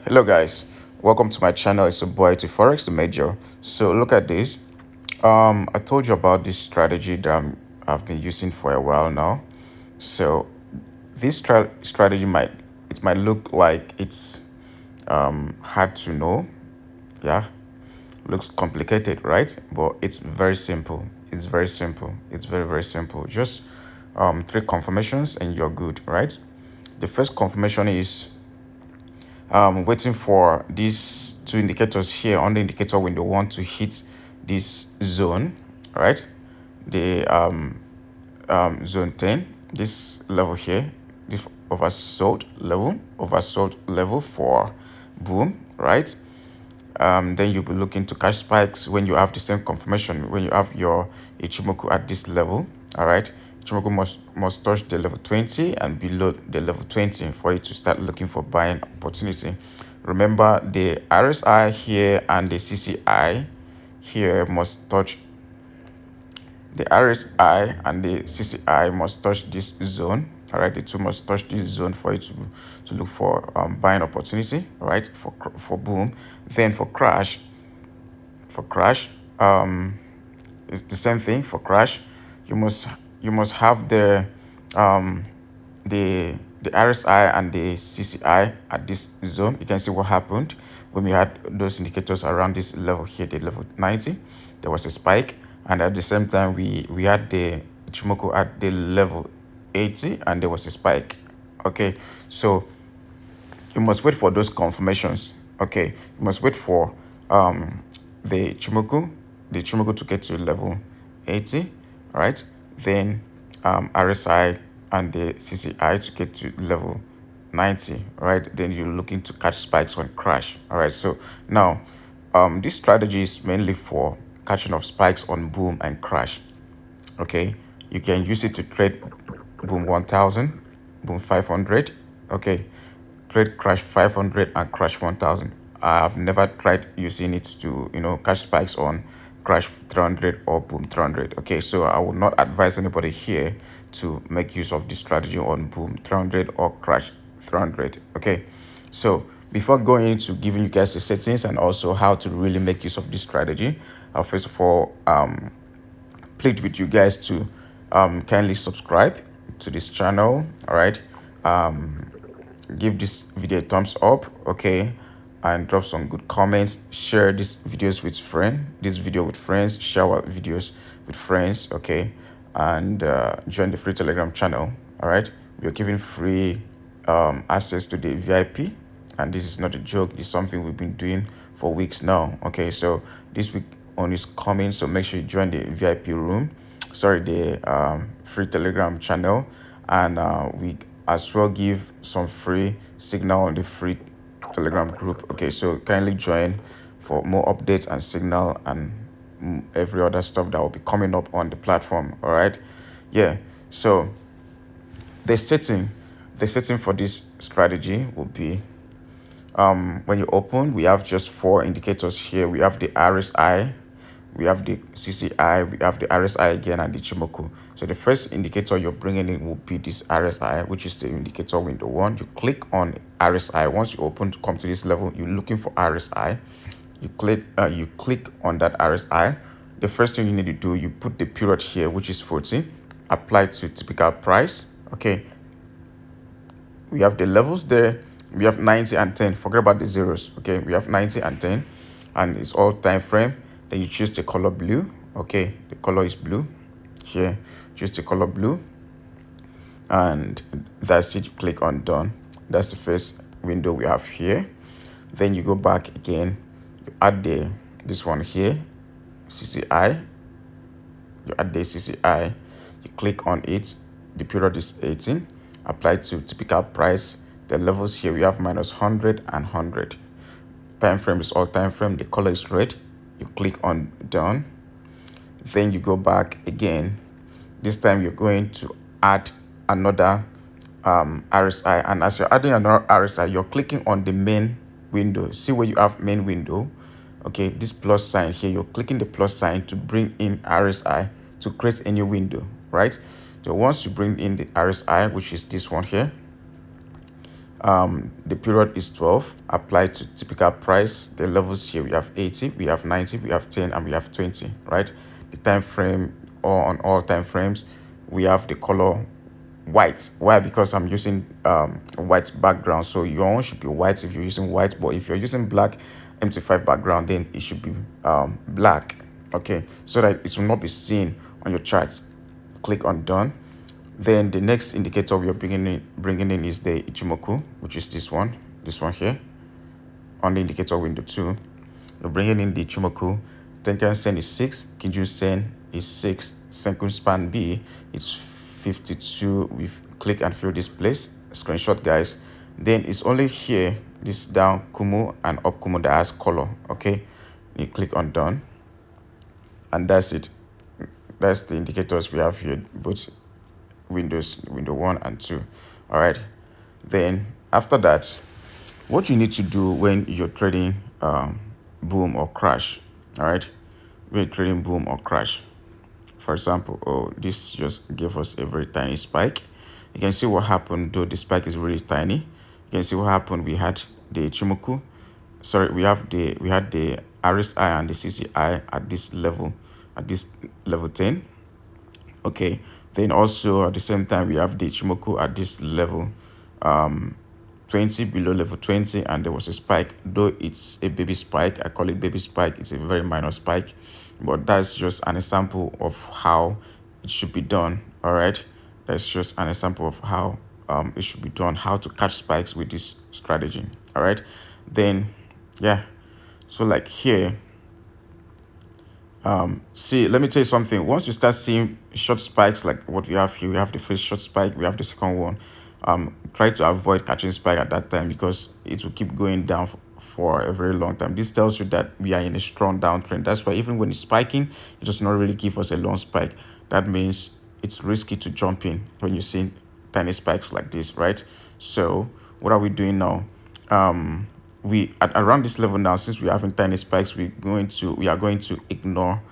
Hello guys, welcome to my channel. It's your boy Etiforex the Major. So look at this. I told you about this strategy that I've been using for a while now. So this strategy might look like it's hard to know. Yeah, looks complicated, right? But it's very simple. It's very simple. It's very simple. Just three confirmations and you're good, right? The first confirmation is waiting for these two indicators here on the indicator window want to hit this zone, right? The zone 10, this level here, this oversold level for boom, right? Then you'll be looking to catch spikes when you have the same confirmation, when you have your Ichimoku at this level, all right? Ichimoku must touch the level 20 and below the level 20 for you to start looking for buying opportunity. Remember, the RSI here and the CCI here must touch the RSI and the CCI must touch this zone. All right, the two must touch this zone for you to look for buying opportunity. All right, for boom. Then for crash, it's the same thing. For crash, you must have the RSI and the CCI at this zone. You can see what happened when we had those indicators around this level here, the level 90. There was a spike, and at the same time we had the Ichimoku at the level 80 and there was a spike. Okay, so you must wait for those confirmations. Okay, you must wait for the Ichimoku to get to level 80, all right? Then RSI and the CCI to get to level 90, all right? Then you're looking to catch spikes when crash, all right? So now this strategy is mainly for catching of spikes on boom and crash. Okay, you can use it to trade boom 1000, boom 500. Okay, trade crash 500 and crash 1000. I've never tried using it to catch spikes on crash 300 or boom 300. Okay, so I would not advise anybody here to make use of this strategy on boom 300 or crash 300. Okay, so before going into giving you guys the settings and also how to really make use of this strategy, I'll first of all plead with you guys to kindly subscribe to this channel. All right, give this video a thumbs up, okay, and drop some good comments. Share this video with friends. Share our videos with friends, okay, and join the free Telegram channel. All right, we're giving free access to the VIP, and this is not a joke. This is something we've been doing for weeks now. Okay, so this week on is coming, so make sure you join the VIP room, the free Telegram channel, and we as well give some free signal on the free Telegram group. Okay, so kindly join for more updates and signal and every other stuff that will be coming up on the platform. All right, yeah. So the setting for this strategy will be when you open, we have just four indicators here. We have the RSI, we have the CCI, we have the RSI again, and the Ichimoku. So the first indicator you're bringing in will be this RSI, which is the indicator window one. You click on RSI. Once you open to come to this level, you're looking for RSI. You click on that RSI. The first thing you need to do, you put the period here, which is 40, apply to typical price. Okay, we have the levels there. We have 90 and 10. Forget about the zeros. Okay, we have 90 and 10, and it's all time frame. Then you choose the color blue. Okay, the color is blue here. Choose the color blue, and that's it. You click on done. That's the first window we have here. Then you go back again. You add this one here, CCI. You add the CCI. You click on it. The period is 18. Apply to typical price. The levels here we have minus 100 and 100. Time frame is all time frame. The color is red. You click on done. Then you go back again. This time you're going to add another RSI, and as you're adding another RSI, you're clicking on the main window. See where you have main window. Okay, this plus sign here, you're clicking the plus sign to bring in RSI to create a new window, right? So once you bring in the RSI, which is this one here, The period is 12, applied to typical price. The levels here, we have 80, we have 90, we have 10, and we have 20, right? The time frame, or on all time frames, we have the color white. Why? Because I'm using white background, so your own should be white if you're using white, but if you're using black MT5 background, then it should be black, okay, so that it will not be seen on your charts. Click on done. Then the next indicator we are bringing in is the Ichimoku, which is this one here on the indicator window 2. You're bringing in the Ichimoku. Tenkan Sen is 6, Kijun Sen is 6, Senkun Span B is 52. We click and fill this place. Screenshot, guys. Then it's only here, this down Kumu and up Kumu that has color. Okay, you click on done, and that's it. That's the indicators we have here, both windows, window 1 and 2. All right. Then after that, what you need to do when you're trading boom or crash. All right, when you're trading boom or crash. For example, oh, this just gave us a very tiny spike. You can see what happened, though the spike is really tiny. You can see what happened. We had the Chimoku, sorry, we had the RSI and the CCI at this level 10. Okay, then also at the same time we have the Chimoku at this level 20, below level 20, and there was a spike, though it's a baby spike. I call it baby spike. It's a very minor spike, but that's just an example of how it should be done. All right, that's just an example of how it should be done, how to catch spikes with this strategy. All right, then yeah, so like here, see, let me tell you something. Once you start seeing short spikes like what we have here, we have the first short spike, we have the second one. Try to avoid catching spike at that time, because it will keep going down for a very long time. This tells you that we are in a strong downtrend. That's why even when it's spiking, it does not really give us a long spike. That means it's risky to jump in when you see tiny spikes like this, right? So what are we doing now? We at around this level now, since we're having tiny spikes, we are going to ignore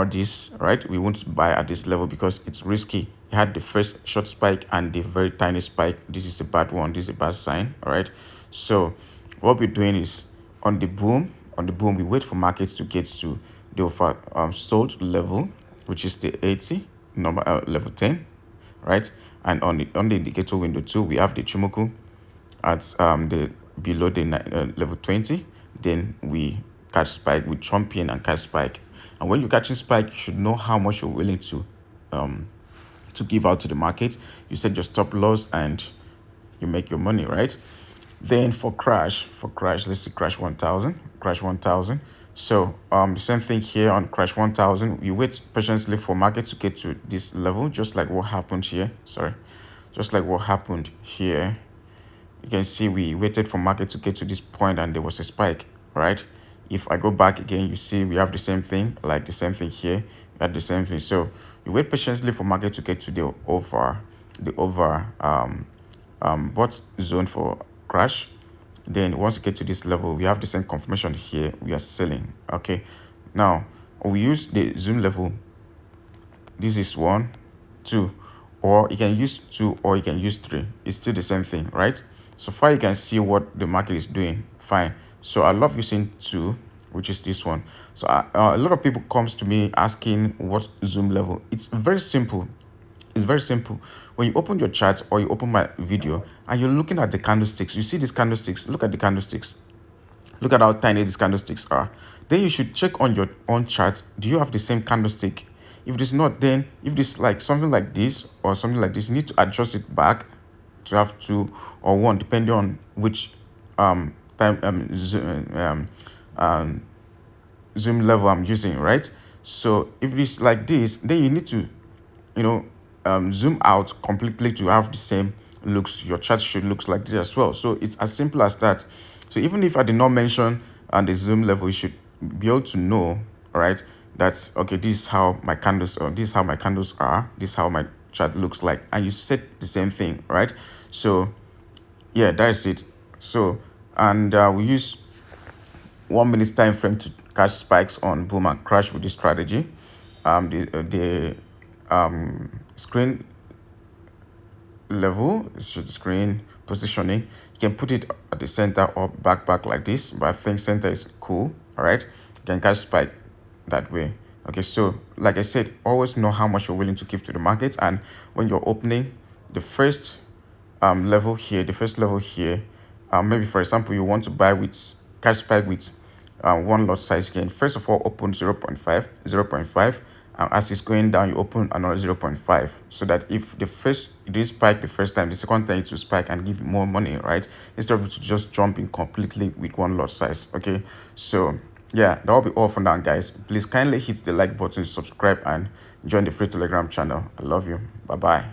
this, right? We won't buy at this level because it's risky. You had the first short spike and the very tiny spike. This is a bad one. This is a bad sign. All right, so what we're doing is on the boom, we wait for markets to get to the over sold level, which is the 80 number, level 10, right? And on the indicator window 2, we have the Chimoku at the below the level 20. Then we catch spike, we champion and catch spike. And when you're catching spike, you should know how much you're willing to give out to the market. You set your stop loss and you make your money, right? Then for crash, let's see, crash 1000. So the same thing here on crash 1000. You wait patiently for market to get to this level, just like what happened here. Just like what happened here. You can see we waited for market to get to this point and there was a spike, right? If I go back again, you see we have the same thing, like the same thing here. We had the same thing. So you wait patiently for market to get to the bot zone for crash. Then once you get to this level, we have the same confirmation here. We are selling. Okay, now we use the zoom level. This is 1, 2, or you can use 2 or you can use 3. It's still the same thing, right? So far you can see what the market is doing. Fine. So I love using 2, which is this one. So a lot of people comes to me asking what zoom level. It's very simple. It's very simple. When you open your chart or you open my video and you're looking at the candlesticks, you see these candlesticks. Look at the candlesticks. Look at how tiny these candlesticks are. Then you should check on your own chart. Do you have the same candlestick? If it is not, then if it's like something like this or something like this, you need to adjust it back to have 2 or 1, depending on which zoom level I'm using, right? So if it is like this, then you need to, zoom out completely to have the same looks. Your chart should look like this as well. So it's as simple as that. So even if I did not mention the zoom level, you should be able to know, right? That's okay. This is how my candles are. This is how my candles are. This is how my chart looks like, and you set the same thing, right? So yeah, that's it. So and we use 1 minute time frame to catch spikes on boom and crash with this strategy. The screen level, screen positioning. You can put it at the center or back like this, but I think center is cool. All right, you can catch spike that way. Okay, so like I said, always know how much you're willing to give to the market, and when you're opening the first level here, maybe for example you want to buy with catch spike with one lot size, you can first of all open 0.5, and as it's going down you open another 0.5, so that if it didn't spike the first time, the second time it will spike and give you more money, right, instead of you to just jump in completely with one lot size. Okay, so yeah, that will be all for now, guys. Please kindly hit the like button, subscribe, and join the free Telegram channel. I love you. Bye bye.